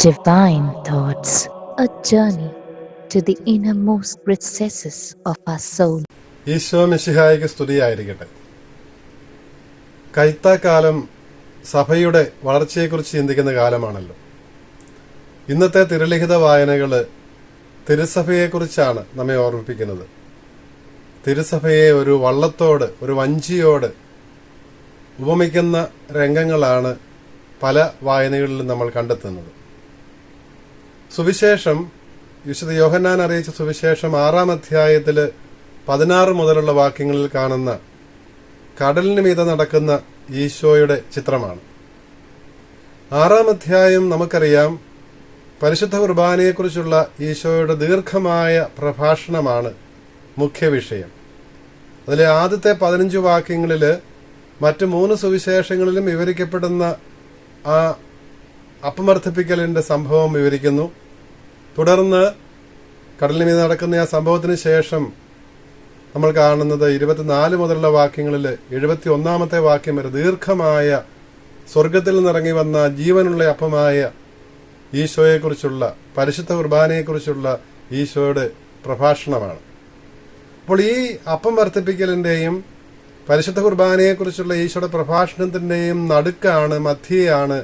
Divine Thoughts, a journey to the innermost recesses of our soul. Isho മിശിഹായിക്ക് സ്തുതിയായിരിക്കട്ടെ. കൈത്താക്കാലം സഭയുടെ വളർച്ചയെക്കുറിച്ച് ചിന്തിക്കുന്ന കാലമാണല്ലോ. ഇന്നത്തെ തിരുലിഖിത വായനകൾ തിരുസഭയെക്കുറിച്ചാണ് നമ്മെ ഓർമ്മിപ്പിക്കുന്നത്. തിരുസഭയെ ഒരു വള്ളത്തോട്, ഒരു വഞ്ചിയോട് ഉപമിക്കുന്ന രംഗങ്ങളാണ് പല വായനകളിലും നമ്മൾ കണ്ടെത്തുന്നത്. സുവിശേഷം, വിശുദ്ധ യോഹന്നാൻ അറിയിച്ച സുവിശേഷം 6-ാം അധ്യായത്തിൽ 16 മുതലുള്ള വാക്യങ്ങളിൽ കാണുന്ന കടലിന് മീതെ നടക്കുന്ന ഈശോയുടെ ചിത്രമാണ്. 6-ാം അധ്യായം നമുക്കറിയാം, പരിശുദ്ധ കുർബാനയെക്കുറിച്ചുള്ള ഈശോയുടെ ദീർഘമായ പ്രഭാഷണമാണ് മുഖ്യ വിഷയം. അതിലെ ആദ്യത്തെ 15 വാക്യങ്ങളിൽ മറ്റ് 3 സുവിശേഷങ്ങളിലും വിവരിക്കപ്പെടുന്ന ആ അപമർദ്ദിപ്പിക്കലിന്റെ സംഭവം വിവരിക്കുന്നു. തുടർന്ന് കടലിന് മീതെ നടക്കുന്ന ആ സംഭവത്തിന് ശേഷം നമ്മൾ കാണുന്നത് 24 മുതലുള്ള വാക്യങ്ങളിൽ 71-ാമത്തെ വാക്യം വരെ ദീർഘമായ സ്വർഗത്തിൽ നിന്നിറങ്ങി വന്ന ജീവനുള്ള അപ്പമായ ഈശോയെക്കുറിച്ചുള്ള, പരിശുദ്ധ കുർബാനയെക്കുറിച്ചുള്ള ഈശോയുടെ പ്രഭാഷണമാണ്. അപ്പോൾ ഈ അപ്പം വർദ്ധിപ്പിക്കലിന്റെയും പരിശുദ്ധ കുർബാനയെക്കുറിച്ചുള്ള ഈശോയുടെ പ്രഭാഷണത്തിന്റെയും നടുക്കാണ്, മധ്യയാണ്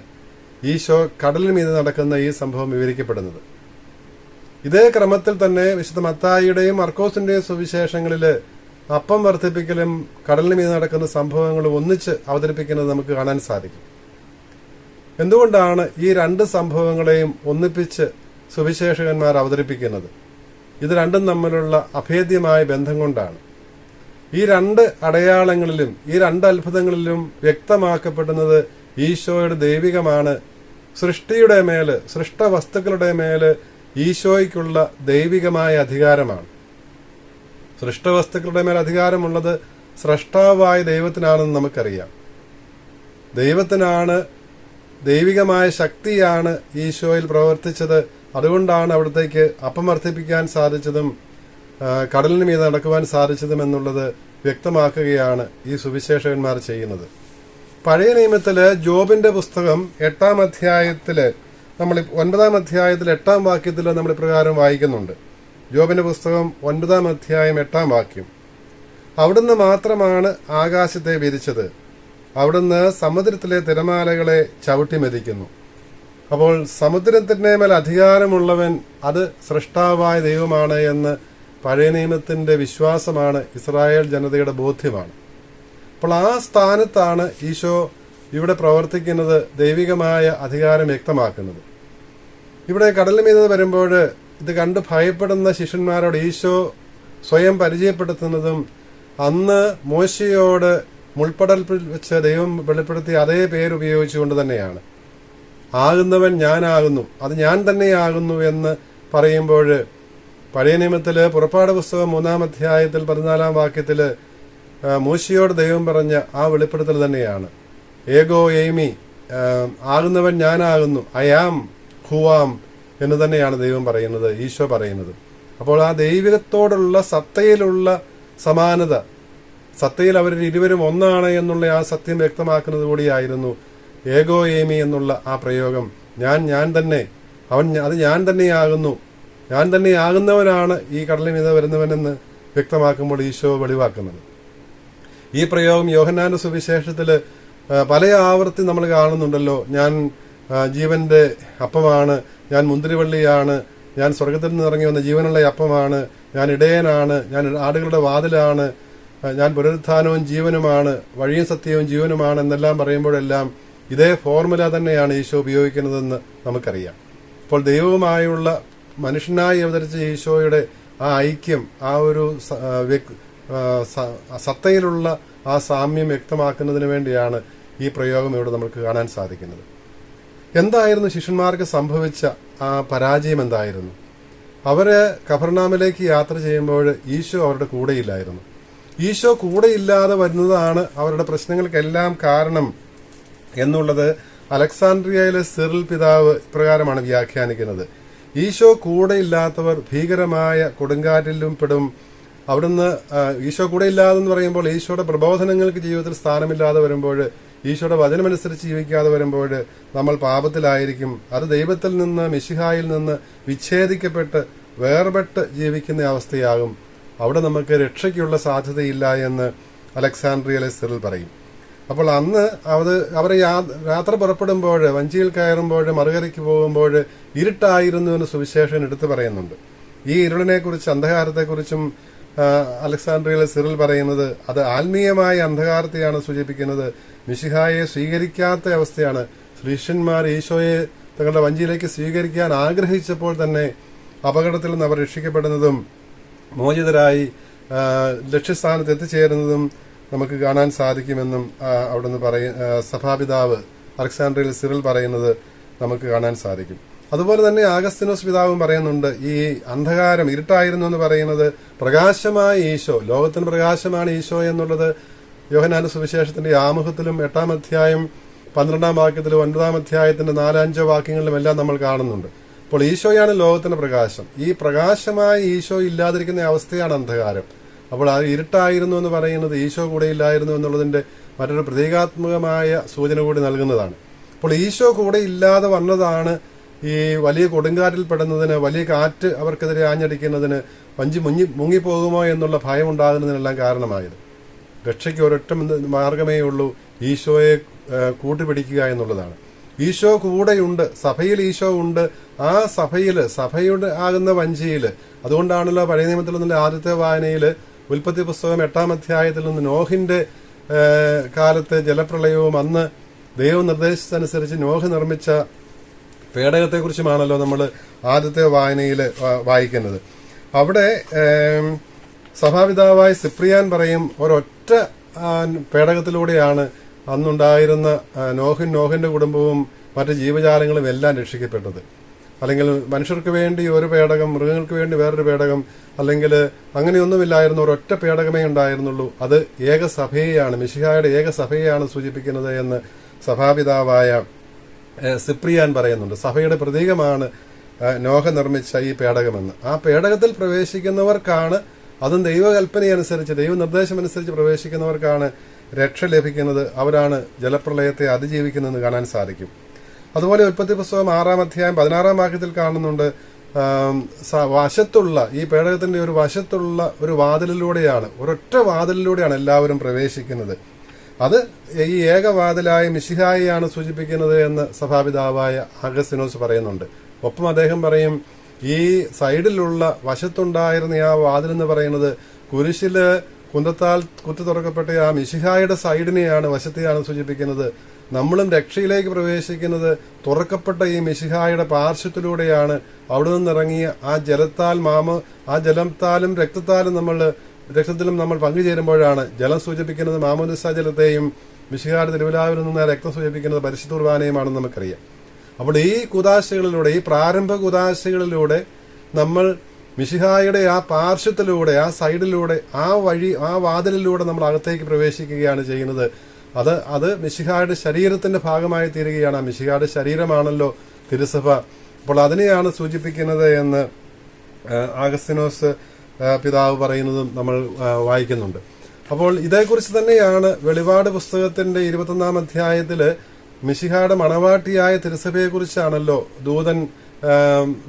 ഈശോ കടലിന് മീതെ നടക്കുന്ന ഈ സംഭവം വിവരിക്കപ്പെടുന്നത്. ഇതേ ക്രമത്തിൽ തന്നെ വിശുദ്ധ മത്തായിയുടെയും മർക്കോസിന്റെയും സുവിശേഷങ്ങളിൽ അപ്പം വർദ്ധിപ്പിക്കലും കടലിന് മീതെ നടക്കുന്ന സംഭവങ്ങളും ഒന്നിച്ച് അവതരിപ്പിക്കുന്നത് നമുക്ക് കാണാൻ സാധിക്കും. എന്തുകൊണ്ടാണ് ഈ 2 സംഭവങ്ങളെയും ഒന്നിപ്പിച്ച് സുവിശേഷകന്മാർ അവതരിപ്പിക്കുന്നത്? ഇത് രണ്ടും തമ്മിലുള്ള അഭേദ്യമായ ബന്ധം കൊണ്ടാണ്. ഈ 2 അടയാളങ്ങളിലും ഈ 2 അത്ഭുതങ്ങളിലും വ്യക്തമാക്കപ്പെടുന്നത് ഈശോയുടെ ദൈവികമാണ്. സൃഷ്ടിയുടെ മേല്, സൃഷ്ടവസ്തുക്കളുടെ മേല് ഈശോയ്ക്കുള്ള ദൈവികമായ അധികാരമാണ്. സൃഷ്ടവസ്തുക്കളുടെ മേൽ അധികാരമുള്ളത് സ്രഷ്ടാവായ ദൈവത്തിനാണെന്ന് നമുക്കറിയാം. ദൈവത്തിനാണ്, ദൈവികമായ ശക്തിയാണ് ഈശോയിൽ പ്രവർത്തിച്ചത്. അതുകൊണ്ടാണ് അവിടത്തേക്ക് അപ്പം വർദ്ധിപ്പിക്കാൻ സാധിച്ചതും കടലിന് മീതെ നടക്കുവാൻ സാധിച്ചതും എന്നുള്ളത് വ്യക്തമാക്കുകയാണ് ഈ സുവിശേഷകന്മാർ ചെയ്യുന്നത്. പഴയ നിയമത്തില് ജോബിന്റെ പുസ്തകം 8-ാം അധ്യായത്തില്, നമ്മൾ 9-ാം അധ്യായത്തിൽ 8-ാം വാക്യത്തിൽ നമ്മൾ ഇപ്രകാരം വായിക്കുന്നുണ്ട്. ജോബിന്റെ പുസ്തകം 9-ാം അധ്യായം 8-ാം വാക്യം: അവിടുന്ന് മാത്രമാണ് ആകാശത്തെ വിരിച്ചത്, അവിടുന്ന് സമുദ്രത്തിലെ തിരമാലകളെ ചവിട്ടിമെതിക്കുന്നു. അപ്പോൾ സമുദ്രത്തിന്റെ മേൽ അധികാരമുള്ളവൻ അത് സൃഷ്ടാവായ ദൈവമാണ് എന്ന് പഴയ നിയമത്തിന്റെ വിശ്വാസമാണ്, ഇസ്രായേൽ ജനതയുടെ ബോധ്യമാണ്. അപ്പോൾ ആ സ്ഥാനത്താണ് ഈശോ ഇവിടെ പ്രവർത്തിക്കുന്നത്, ദൈവികമായ അധികാരം വ്യക്തമാക്കുന്നത്. ഇവിടെ കടലിന് മീതെ വരുമ്പോൾ ഇത് കണ്ട് ഭയപ്പെടുന്ന ശിഷ്യന്മാരോട് ഈശോ സ്വയം പരിചയപ്പെടുത്തുന്നതും അന്ന് മോശയോട് മുൾപ്പടലിൽ വെച്ച് ദൈവം വെളിപ്പെടുത്തിയ അതേ പേരുപയോഗിച്ചുകൊണ്ട് തന്നെയാണ്. ആകുന്നവൻ ഞാനാകുന്നു, അത് ഞാൻ തന്നെയാകുന്നു എന്ന് പറയുമ്പോൾ പഴയ നിയമത്തില് പുറപ്പാട് പുസ്തകം 3-ാം അധ്യായത്തിൽ 14-ാം വാക്യത്തില് മോശയോട് ദൈവം പറഞ്ഞ ആ വെളിപ്പെടുത്തൽ തന്നെയാണ്. ഏഗോ എയ്മി, ആകുന്നവൻ ഞാനാകുന്നു, ഐ ആം ഹു ആം എന്ന് തന്നെയാണ് ദൈവം പറയുന്നത്, ഈശോ പറയുന്നത്. അപ്പോൾ ആ ദൈവത്തോടുള്ള സത്തയിലുള്ള സമാനത, സത്തയിൽ അവർ ഇരുവരും ഒന്നാണ് എന്നുള്ള ആ സത്യം വ്യക്തമാക്കുന്നത് കൂടിയായിരുന്നു ഏഗോ ഏമി എന്നുള്ള ആ പ്രയോഗം. ഞാൻ തന്നെ, അത് ഞാൻ തന്നെയാകുന്നു, ഞാൻ തന്നെയാകുന്നവനാണ് ഈ കടലിൽ മീതെ വരുന്നവനെന്ന് വ്യക്തമാക്കുമ്പോൾ ഈശോ വെളിവാക്കുന്നത്. ഈ പ്രയോഗം യോഹന്നാന്റെ സുവിശേഷത്തില് പല ആവർത്തി നമ്മൾ കാണുന്നുണ്ടല്ലോ. ഞാൻ ജീവന്റെ അപ്പമാണ്, ഞാൻ മുന്തിരിവള്ളിയാണ്, ഞാൻ സ്വർഗത്തിൽ നിന്ന് ഇറങ്ങി വന്ന ജീവനുള്ള അപ്പമാണ്, ഞാൻ ഇടയനാണ്, ഞാൻ ആടുകളുടെ വാതിലാണ്, ഞാൻ പുനരുത്ഥാനവും ജീവനുമാണ്, വഴിയും സത്യവും ജീവനുമാണ് എന്നെല്ലാം പറയുമ്പോഴെല്ലാം ഇതേ ഫോർമുല തന്നെയാണ് ഈശോ ഉപയോഗിക്കുന്നതെന്ന് നമുക്കറിയാം. അപ്പോൾ ദൈവവുമായുള്ള മനുഷ്യനായി അവതരിച്ച ഈശോയുടെ ആ ഐക്യം, ആ ഒരു സത്തയിലുള്ള ആ സാമ്യം വ്യക്തമാക്കുന്നതിന് വേണ്ടിയാണ് ഈ പ്രയോഗം ഇവിടെ നമുക്ക് കാണാൻ സാധിക്കുന്നത്. എന്തായിരുന്നു ശിഷ്യന്മാർക്ക് സംഭവിച്ച ആ പരാജയം? എന്തായിരുന്നു? അവര് കഫർനാമിലേക്ക് യാത്ര ചെയ്യുമ്പോൾ ഈശോ അവരുടെ കൂടെയില്ലായിരുന്നു. ഈശോ കൂടെയില്ലാതെ വരുന്നതാണ് അവരുടെ പ്രശ്നങ്ങൾക്കെല്ലാം കാരണം എന്നുള്ളത് അലക്സാണ്ട്രിയയിലെ സിറിൽ പിതാവ് ഇപ്രകാരമാണ് വ്യാഖ്യാനിക്കുന്നത്: ഈശോ കൂടെയില്ലാത്തവർ ഭീകരമായ കൊടുങ്കാറ്റിലും പെടും. അവിടുന്ന് ഈശോ കൂടെ ഇല്ലാതെന്ന് പറയുമ്പോൾ ഈശോയുടെ പ്രബോധനങ്ങൾക്ക് ജീവിതത്തിൽ സ്ഥാനമില്ലാതെ വരുമ്പോൾ ഈശോയുടെ വചനമനുസരിച്ച് ജീവിക്കാതെ വരുമ്പോൾ നമ്മൾ പാപത്തിലായിരിക്കും. അത് ദൈവത്തിൽ നിന്ന്, മിശിഹായിൽ നിന്ന് വിച്ഛേദിക്കപ്പെട്ട് വേർപെട്ട് ജീവിക്കുന്ന അവസ്ഥയാകും. അവിടെ നമുക്ക് രക്ഷയ്ക്കുള്ള സാധ്യതയില്ല എന്ന് അലക്സാണ്ട്രിയയിലെ സിറിൽ പറയും. അപ്പോൾ അന്ന് അവർ യാത്ര പുറപ്പെടുമ്പോൾ, വഞ്ചിയിൽ കയറുമ്പോൾ, മറുകരയ്ക്ക് പോകുമ്പോൾ ഇരുട്ടായിരുന്നു എന്ന് സുവിശേഷൻ എടുത്തു പറയുന്നുണ്ട്. ഈ ഇരുളിനെക്കുറിച്ച്, അന്ധകാരത്തെക്കുറിച്ചും അലക്സാണ്ട്രിയയിലെ സിറിൽ പറയുന്നത് അത് ആത്മീയമായ അന്ധകാരത്തെയാണ് സൂചിപ്പിക്കുന്നത്. മിശിഹായെ സ്വീകരിക്കാത്ത അവസ്ഥയാണ്. ശിഷ്യന്മാർ ഈശോയെ തങ്ങളുടെ വഞ്ചിയിലേക്ക് സ്വീകരിക്കാൻ ആഗ്രഹിച്ചപ്പോൾ തന്നെ അപകടത്തിൽ നിന്ന് അവർ രക്ഷിക്കപ്പെടുന്നതും മോചിതരായി ലക്ഷ്യസ്ഥാനത്ത് എത്തിച്ചേരുന്നതും നമുക്ക് കാണാൻ സാധിക്കുമെന്നും അവിടുന്ന് സഭാപിതാവ് അലക്സാണ്ട്രിയയിൽ സിറിൽ പറയുന്നത് നമുക്ക് കാണാൻ സാധിക്കും. അതുപോലെ തന്നെ ആഗസ്തിനോസ് പിതാവും പറയുന്നുണ്ട്, ഈ അന്ധകാരം, ഇരുട്ടായിരുന്നു എന്ന് പറയുന്നത് പ്രകാശമായ ഈശോ, ലോകത്തിന് പ്രകാശമാണ് ഈശോ എന്നുള്ളത് യോഹന്നാന്റെ സുവിശേഷത്തിന്റെ ആമുഖത്തിലും 8-ാം അധ്യായം 12-ാം വാക്യത്തിലും 9-ാം അധ്യായത്തിന്റെ 4-5 വാക്യങ്ങളിലും എല്ലാം നമ്മൾ കാണുന്നുണ്ട്. അപ്പോൾ ഈശോയാണ് ലോകത്തിന്റെ പ്രകാശം. ഈ പ്രകാശമായ ഈശോ ഇല്ലാതിരിക്കുന്ന അവസ്ഥയാണ് അന്ധകാരം. അപ്പോൾ ആ ഇരുട്ടായിരുന്നു എന്ന് പറയുന്നത് ഈശോ കൂടെ ഇല്ലായിരുന്നു എന്നുള്ളതിന്റെ മറ്റൊരു പ്രതീകാത്മകമായ സൂചന കൂടി നൽകുന്നതാണ്. അപ്പോൾ ഈശോ കൂടെ ഇല്ലാതെ വന്നതാണ് ഈ വലിയ കൊടുങ്കാറ്റിൽ പെടുന്നതിന്, വലിയ കാറ്റ് അവർക്കെതിരെ ആഞ്ഞടിക്കുന്നതിന്, വഞ്ചി മുങ്ങിപ്പോകുമോ എന്നുള്ള ഭയം ഉണ്ടാകുന്നതിനെല്ലാം കാരണമായത്. രക്ഷയ്ക്ക് ഒരൊറ്റ മാർഗമേ ഉള്ളൂ, ഈശോയെ കൂട്ടുപിടിക്കുക എന്നുള്ളതാണ്. ഈശോ കൂടെയുണ്ട്, സഭയിൽ ഈശോ ഉണ്ട്. ആ സഭയുടെ ആകുന്ന വഞ്ചിയിൽ, അതുകൊണ്ടാണല്ലോ പഴയ നിയമത്തിൽ നിന്നുള്ള ആദ്യത്തെ വായനയിൽ ഉൽപ്പത്തി പുസ്തകം 8-ാം അധ്യായത്തിൽ നിന്ന് നോഹിന്റെ കാലത്തെ ജലപ്രളയവും അന്ന് ദൈവം നിർദ്ദേശിച്ചതനുസരിച്ച് നോഹ് നിർമ്മിച്ച പേടകത്തെക്കുറിച്ചുമാണല്ലോ നമ്മൾ ആദ്യത്തെ വായനയിൽ വായിക്കുന്നത്. അവിടെ സഭാപിതാവായ സിപ്രിയാൻ പറയും, ഒരൊറ്റ പേടകത്തിലൂടെയാണ് അന്നുണ്ടായിരുന്ന നോഹിന്റെ കുടുംബവും മറ്റ് ജീവജാലങ്ങളും എല്ലാം രക്ഷിക്കപ്പെട്ടത്. അല്ലെങ്കിൽ മനുഷ്യർക്ക് വേണ്ടി ഒരു പേടകം, മൃഗങ്ങൾക്ക് വേണ്ടി വേറൊരു പേടകം, അല്ലെങ്കിൽ അങ്ങനെയൊന്നുമില്ലായിരുന്നു, ഒരൊറ്റ പേടകമേ ഉണ്ടായിരുന്നുള്ളൂ. അത് ഏകസഭയെയാണ്, മിശിഹായുടെ ഏകസഭയെയാണ് സൂചിപ്പിക്കുന്നത് എന്ന് സഭാപിതാവായ സിപ്രിയാൻ പറയുന്നുണ്ട്. സഭയുടെ പ്രതീകമാണ് നോഹ നിർമ്മിച്ച ഈ പേടകമെന്ന്. ആ പേടകത്തിൽ പ്രവേശിക്കുന്നവർക്കാണ്, അതും ദൈവകൽപ്പനയനുസരിച്ച്, ദൈവനിർദ്ദേശമനുസരിച്ച് പ്രവേശിക്കുന്നവർക്കാണ് രക്ഷ ലഭിക്കുന്നത്. അവരാണ് ജലപ്രളയത്തെ അതിജീവിക്കുന്നതെന്ന് കാണാൻ സാധിക്കും. അതുപോലെ ഉൽപ്പത്തി പുസ്തകം 6-ാം അധ്യായം 16-ാം വാക്യത്തിൽ കാണുന്നുണ്ട്, വശത്തുള്ള, ഈ പേടകത്തിന്റെ ഒരു വശത്തുള്ള ഒരു വാതിലിലൂടെയാണ്, ഒരൊറ്റ വാതിലിലൂടെയാണ് എല്ലാവരും പ്രവേശിക്കുന്നത്. അത് ഈ ഏകവാതിലായ മിശിഹായെയാണ് സൂചിപ്പിക്കുന്നത് എന്ന് സഭാപിതാവായ അഗസ്തിനോസ് പറയുന്നുണ്ട്. ഒപ്പം അദ്ദേഹം പറയും, ഈ സൈഡിലുള്ള വശത്തുണ്ടായിരുന്ന ആ വാതിലെന്ന് പറയുന്നത് കുരിശില് കുന്തത്താൽ കുത്തി തുറക്കപ്പെട്ട ആ മിശിഹായുടെ സൈഡിനെയാണ്, വശത്തെയാണ് സൂചിപ്പിക്കുന്നത്. നമ്മളും രക്ഷയിലേക്ക് പ്രവേശിക്കുന്നത് തുറക്കപ്പെട്ട ഈ മിശിഹായുടെ പാർശ്വത്തിലൂടെയാണ്. അവിടെ നിന്നിറങ്ങിയ ആ ജലത്താലും രക്തത്തിലും നമ്മൾ പങ്കുചേരുമ്പോഴാണ്. ജലം സൂചിപ്പിക്കുന്നത് മാമോദിസ ജലത്തെയും മിശിഹായുടെ തിരുവിലാവിൽ നിന്ന് രക്തം സൂചിപ്പിക്കുന്നത് പരിശുദ്ധ കുർബാനയുമാണെന്ന് നമുക്കറിയാം. അപ്പോൾ ഈ കുദാശകളിലൂടെ, ഈ പ്രാരംഭ കുദാശകളിലൂടെ നമ്മൾ മിശിഹായുടെ ആ പാർശ്വത്തിലൂടെ, ആ സൈഡിലൂടെ, ആ വാതിലിലൂടെ നമ്മൾ അകത്തേക്ക് പ്രവേശിക്കുകയാണ് ചെയ്യുന്നത്. അത് മിശിഹായുടെ ശരീരത്തിന്റെ ഭാഗമായി തീരുകയാണ്. ആ മിശിഹായുടെ ശരീരമാണല്ലോ തിരുസഭ. അപ്പോൾ അതിനെയാണ് സൂചിപ്പിക്കുന്നത് എന്ന് ആഗസ്തിനോസ് പിതാവ് പറയുന്നതും നമ്മൾ വായിക്കുന്നുണ്ട്. അപ്പോൾ ഇതേക്കുറിച്ച് തന്നെയാണ് വെളിപാട് പുസ്തകത്തിന്റെ 21-ാം അധ്യായത്തില് മിശിഹായുടെ മണവാട്ടിയായ തിരുസഭയെക്കുറിച്ചാണല്ലോ ദൂതൻ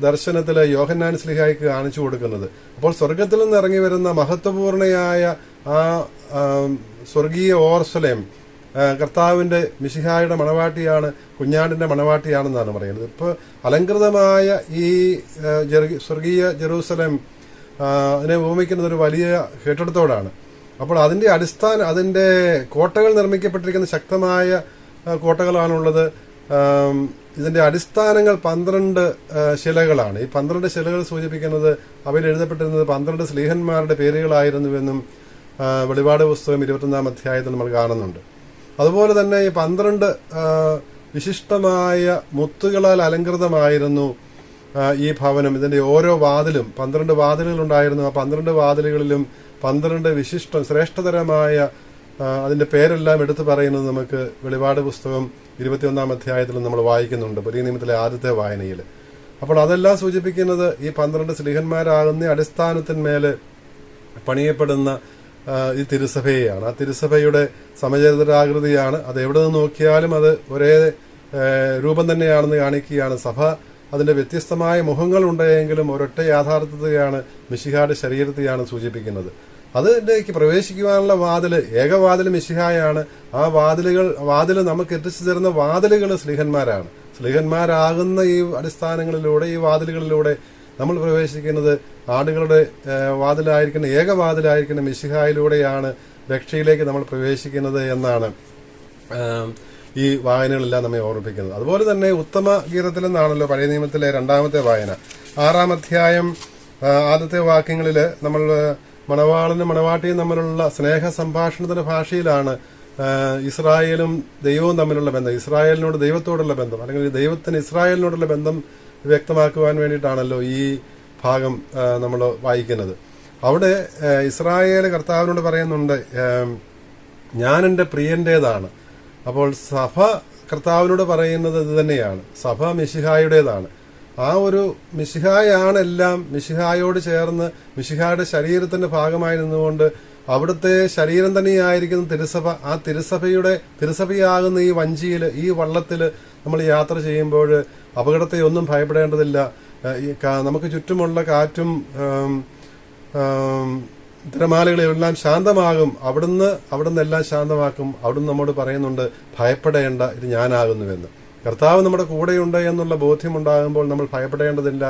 ദർശനത്തില് യോഹന്നാൻ ശ്ലീഹായ്ക്ക് കാണിച്ചു കൊടുക്കുന്നത്. അപ്പോൾ സ്വർഗത്തിൽ നിന്ന് ഇറങ്ങി വരുന്ന മഹത്വപൂർണയായ ആ സ്വർഗീയ ഓർസലേം കർത്താവിന്റെ മിശിഹായുടെ മണവാട്ടിയാണ്, കുഞ്ഞാടിന്റെ മണവാട്ടിയാണെന്നാണ് പറയുന്നത്. ഇപ്പോൾ അലങ്കൃതമായ ഈ സ്വർഗീയ ജെറൂസലേം അതിനെ ഉപമിക്കുന്നത് ഒരു വലിയ കെട്ടിടത്തോടാണ്. അപ്പോൾ അതിന്റെ കോട്ടകൾ നിർമ്മിക്കപ്പെട്ടിരിക്കുന്ന ശക്തമായ കോട്ടകളാണുള്ളത്. ഇതിന്റെ അടിസ്ഥാനങ്ങൾ 12 ശിലകളാണ്. ഈ 12 ശിലകൾ സൂചിപ്പിക്കുന്നത്, അവയിൽ എഴുതപ്പെട്ടിരുന്നത് 12 സ്ലീഹന്മാരുടെ പേരുകളായിരുന്നുവെന്നും വെളിപാട് പുസ്തകം 21-ാം അധ്യായത്തിൽ നമ്മൾ കാണുന്നുണ്ട്. അതുപോലെ തന്നെ ഈ 12 വിശിഷ്ടമായ മുത്തുകളാൽ അലങ്കൃതമായിരുന്നു ഈ ഭവനം. ഇതിന്റെ ഓരോ വാതിലും 12 വാതിലുകൾ ഉണ്ടായിരുന്നു. ആ 12 വാതിലുകളിലും 12 വിശിഷ്ട ശ്രേഷ്ഠതരമായ അതിന്റെ പേരെല്ലാം എടുത്തു പറയുന്നത് നമുക്ക് വെളിപാട് പുസ്തകം 21-ാം അധ്യായത്തിൽ നമ്മൾ വായിക്കുന്നുണ്ട്, പുതിയ നിയമത്തിലെ ആദ്യത്തെ വായനയിൽ. അപ്പോൾ അതെല്ലാം സൂചിപ്പിക്കുന്നത് ഈ 12 സ്ലീഹന്മാരാകുന്ന അടിസ്ഥാനത്തിന്മേല് പണിയപ്പെടുന്ന ഈ തിരുസഭയെയാണ്. ആ തിരുസഭയുടെ സമചരിത്രാകൃതിയാണ്. അത് എവിടെ നിന്ന് നോക്കിയാലും അത് ഒരേ രൂപം തന്നെയാണെന്ന് കാണിക്കുകയാണ്. സഭ അതിന്റെ വ്യത്യസ്തമായ മുഖങ്ങളുണ്ടെങ്കിലും ഒരൊറ്റ യാഥാർത്ഥ്യത്തെയാണ്, മിശിഹായുടെ ശരീരത്തെയാണ് സൂചിപ്പിക്കുന്നത്. അതിലേക്ക് പ്രവേശിക്കുവാനുള്ള ഏകവാതിൽ മിശിഹായാണ്. ആ വാതിൽ നമുക്ക് എത്തിച്ചു തരുന്ന വാതിലുകൾ സ്ലീഹന്മാരാണ്. സ്ലീഹന്മാരാകുന്ന ഈ അടിസ്ഥാനങ്ങളിലൂടെ, ഈ വാതിലുകളിലൂടെ നമ്മൾ പ്രവേശിക്കുന്നത് ആടുകളുടെ വാതിലായിരിക്കുന്ന, ഏകവാതിലായിരിക്കുന്ന മിശിഹായിലൂടെയാണ് രക്ഷയിലേക്ക് നമ്മൾ പ്രവേശിക്കുന്നത് എന്നാണ് ഈ വായനകളെല്ലാം നമ്മെ ഓർമ്മിപ്പിക്കുന്നത്. അതുപോലെ തന്നെ ഉത്തമ ഗീതത്തിൽ നിന്നാണല്ലോ പഴയ നിയമത്തിലെ 2ാമത്തെ വായന. 6-ാം അധ്യായം ആദ്യത്തെ വാക്യങ്ങളിൽ നമ്മൾ മണവാളനും മണവാട്ടിയും തമ്മിലുള്ള സ്നേഹ സംഭാഷണത്തിന്റെ ഭാഷയിലാണ് ഇസ്രായേലും ദൈവവും തമ്മിലുള്ള ബന്ധം, ഇസ്രായേലിനോട് ദൈവത്തോടുള്ള ബന്ധം, അല്ലെങ്കിൽ ദൈവത്തിന് ഇസ്രായേലിനോടുള്ള ബന്ധം വ്യക്തമാക്കുവാൻ വേണ്ടിയിട്ടാണല്ലോ ഈ ഭാഗം നമ്മൾ വായിക്കുന്നത്. അവിടെ ഇസ്രായേൽ കർത്താവിനോട് പറയുന്നുണ്ട്, ഞാൻ എൻ്റെ പ്രിയന്റേതാണ്. അപ്പോൾ സഭ കർത്താവിനോട് പറയുന്നത് ഇത് തന്നെയാണ്, സഭ മിശിഹായുടേതാണ്. ആ ഒരു മിശിഹായാണ് എല്ലാം. മിശിഹായോട് ചേർന്ന് മിശിഹായുടെ ശരീരത്തിന്റെ ഭാഗമായി നിന്നുകൊണ്ട് അവിടുത്തെ ശരീരം തന്നെയായിരിക്കുന്ന തിരുസഭ, ആ തിരുസഭയാകുന്ന ഈ വഞ്ചിയിൽ, ഈ വള്ളത്തിൽ നമ്മൾ യാത്ര ചെയ്യുമ്പോൾ അപകടത്തെ ഒന്നും ഭയപ്പെടേണ്ടതില്ല. നമുക്ക് ചുറ്റുമുള്ള കാറ്റും തിരമാലകളെല്ലാം ശാന്തമാകും. അവിടുന്ന് എല്ലാം ശാന്തമാക്കും. അവിടുന്ന് നമ്മോട് പറയുന്നുണ്ട്, ഭയപ്പെടേണ്ട, ഇത് ഞാനാകുന്നുവെന്ന്. കർത്താവ് നമ്മുടെ കൂടെയുണ്ട് എന്നുള്ള ബോധ്യമുണ്ടാകുമ്പോൾ നമ്മൾ ഭയപ്പെടേണ്ടതില്ല.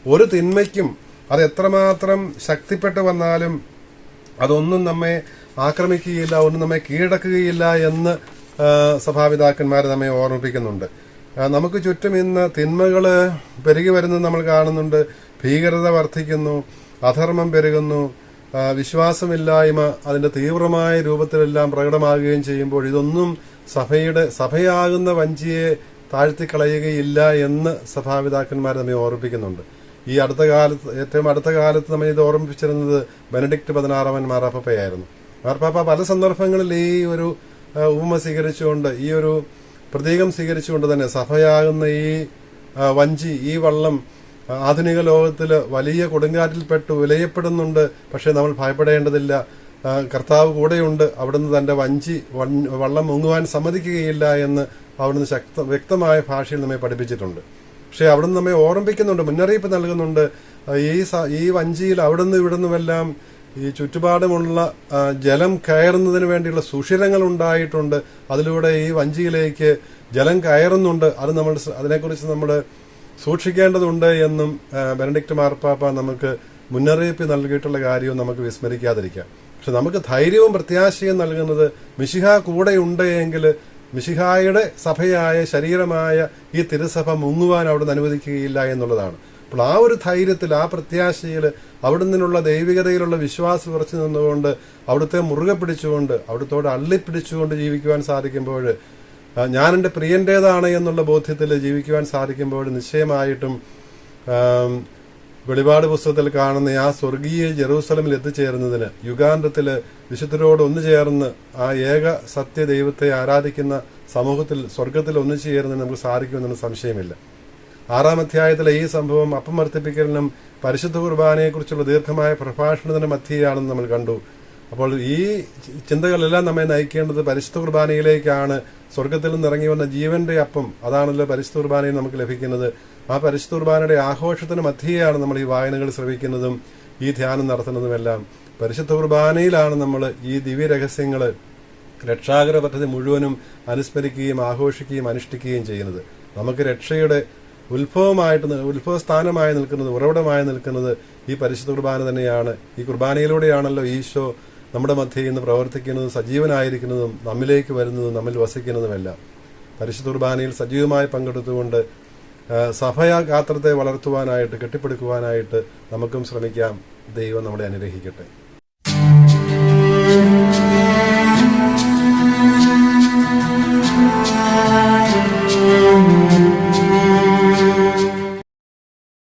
ഒരു തിന്മയ്ക്കും അത് എത്രമാത്രം ശക്തിപ്പെട്ടു വന്നാലും അതൊന്നും നമ്മെ ആക്രമിക്കുകയില്ല, ഒന്നും നമ്മെ കീഴടക്കുകയില്ല എന്ന് സഭാപിതാക്കന്മാർ നമ്മെ ഓർമ്മിപ്പിക്കുന്നുണ്ട്. നമുക്ക് ചുറ്റും ഇന്ന് തിന്മകൾ പെരുകി വരുന്നത് നമ്മൾ കാണുന്നുണ്ട്. ഭീകരത വർദ്ധിക്കുന്നു, അധർമ്മം പെരുകുന്നു, വിശ്വാസമില്ലായ്മ അതിന്റെ തീവ്രമായ രൂപത്തിലെല്ലാം പ്രകടമാകുകയും ചെയ്യുമ്പോൾ ഇതൊന്നും സഭയാകുന്ന വഞ്ചിയെ താഴ്ത്തിക്കളയുകയില്ല എന്ന് സഭാപിതാക്കന്മാർ നമ്മെ ഓർമ്മിപ്പിക്കുന്നുണ്ട്. ഈ ഏറ്റവും അടുത്ത കാലത്ത് നമ്മെ ഇത് ഓർമ്മിപ്പിച്ചിരുന്നത് ബെനഡിക്ട് 16 മാർപ്പാപ്പയായിരുന്നു. മാർപ്പാപ്പ പല സന്ദർഭങ്ങളിൽ ഈ ഒരു ഉപമ സ്വീകരിച്ചുകൊണ്ട്, ഈ ഒരു പ്രതീകം സ്വീകരിച്ചുകൊണ്ട് തന്നെ സഭയാകുന്ന ഈ വഞ്ചി, ഈ വള്ളം ആധുനിക ലോകത്തിൽ വലിയ കൊടുങ്കാറ്റിൽപ്പെട്ട് വിലയപ്പെടുന്നുണ്ട്. പക്ഷെ നമ്മൾ ഭയപ്പെടേണ്ടതില്ല, കർത്താവ് കൂടെയുണ്ട്. അവിടുന്ന് തന്റെ വള്ളം മുങ്ങുവാൻ സമ്മതിക്കുകയില്ല എന്ന് അവിടുന്ന് വ്യക്തമായ ഭാഷയിൽ നമ്മെ പഠിപ്പിച്ചിട്ടുണ്ട്. പക്ഷെ അവിടുന്ന് നമ്മെ ഓർമ്മിപ്പിക്കുന്നുണ്ട്, മുന്നറിയിപ്പ് നൽകുന്നുണ്ട്. ഈ വഞ്ചിയിൽ അവിടുന്ന് ഇവിടുന്നുമെല്ലാം ഈ ചുറ്റുപാടുമുള്ള ജലം കയറുന്നതിന് വേണ്ടിയുള്ള സുഷിരങ്ങൾ ഉണ്ടായിട്ടുണ്ട്. അതിലൂടെ ഈ വഞ്ചിയിലേക്ക് ജലം കയറുന്നുണ്ട്. അതിനെക്കുറിച്ച് നമ്മൾ സൂക്ഷിക്കേണ്ടതുണ്ട് എന്നും ബെനഡിക്ട് മാർപ്പാപ്പ നമുക്ക് മുന്നറിയിപ്പ് നൽകിയിട്ടുള്ള കാര്യവും നമുക്ക് വിസ്മരിക്കാതിരിക്കാം. പക്ഷെ നമുക്ക് ധൈര്യവും പ്രത്യാശയും നൽകുന്നത് മിശിഹ കൂടെയുണ്ട് എങ്കിൽ മിശിഹായുടെ സഭയായ ശരീരമായ ഈ തിരുസഭ മുങ്ങുവാൻ അവിടുന്ന് അനുവദിക്കുകയില്ല എന്നുള്ളതാണ്. അപ്പോൾ ആ ഒരു ധൈര്യത്തിൽ, ആ പ്രത്യാശയിൽ, അവിടുന്നുള്ള ദൈവികതയിലുള്ള വിശ്വാസം ഉറച്ചു നിന്നുകൊണ്ട് അവിടുത്തെ മുറുകെ പിടിച്ചുകൊണ്ട് അവിടുത്തോട് അള്ളിപ്പിടിച്ചുകൊണ്ട് ജീവിക്കുവാൻ സാധിക്കുമ്പോൾ, ഞാൻ എൻ്റെ പ്രിയന്റേതാണ് എന്നുള്ള ബോധ്യത്തിൽ ജീവിക്കുവാൻ സാധിക്കുമ്പോൾ നിശ്ചയമായിട്ടും വെളിപാട് പുസ്തകത്തിൽ കാണുന്ന ആ സ്വർഗീയ ജെറൂസലമിൽ എത്തിച്ചേരുന്നതിന്, യുഗാന്തത്തിൽ വിശുദ്ധരോട് ഒന്നു ചേർന്ന് ആ ഏക സത്യ ദൈവത്തെ ആരാധിക്കുന്ന സമൂഹത്തിൽ സ്വർഗത്തിൽ ഒന്നു ചേരുന്നതിന് നമുക്ക് സാധിക്കുമെന്നൊന്നും സംശയമില്ല. 6-ാം അധ്യായത്തിലെ ഈ സംഭവം അപ്പം വർദ്ധിപ്പിക്കലിനും പരിശുദ്ധ കുർബാനയെക്കുറിച്ചുള്ള ദീർഘമായ പ്രഭാഷണത്തിന്റെ മധ്യയാണെന്ന് നമ്മൾ കണ്ടു. അപ്പോൾ ഈ ചിന്തകളെല്ലാം നമ്മെ നയിക്കേണ്ടത് പരിശുദ്ധ കുർബാനയിലേക്കാണ്. സ്വർഗത്തിൽ നിന്ന് ഇറങ്ങി വന്ന ജീവന്റെ അപ്പം, അതാണല്ലോ പരിശുദ്ധ കുർബാനയിൽ നമുക്ക് ലഭിക്കുന്നത്. ആ പരിശുദ്ധ കുർബാനയുടെ ആഘോഷത്തിന് മധ്യയാണ് നമ്മൾ ഈ വായനകൾ ശ്രവിക്കുന്നതും ഈ ധ്യാനം നടത്തുന്നതുമെല്ലാം. പരിശുദ്ധ കുർബാനയിലാണ് നമ്മൾ ഈ ദിവ്യ രഹസ്യങ്ങൾ, രക്ഷാകര പദ്ധതി മുഴുവനും അനുസ്മരിക്കുകയും ആഘോഷിക്കുകയും അനുഷ്ഠിക്കുകയും ചെയ്യുന്നത്. നമുക്ക് രക്ഷയുടെ ഉത്ഭവസ്ഥാനമായി നിൽക്കുന്നത്, ഉറവിടമായി നിൽക്കുന്നത് ഈ പരിശുദ്ധ കുർബാന തന്നെയാണ്. ഈ കുർബാനയിലൂടെയാണല്ലോ ഈശോ നമ്മുടെ മധ്യയിൽ നിന്ന് പ്രവർത്തിക്കുന്നതും സജീവനായിരിക്കുന്നതും നമ്മിലേക്ക് വരുന്നതും നമ്മിൽ വസിക്കുന്നതുമെല്ലാം. പരിശുദ്ധ കുർബാനയിൽ സജീവമായി പങ്കെടുത്തുകൊണ്ട് സഭയാഗാത്രത്തെ വളർത്തുവാനായിട്ട്, കെട്ടിപ്പടുക്കുവാനായിട്ട് നമുക്കും ശ്രമിക്കാം. ദൈവം നമ്മളെ അനുഗ്രഹിക്കട്ടെ.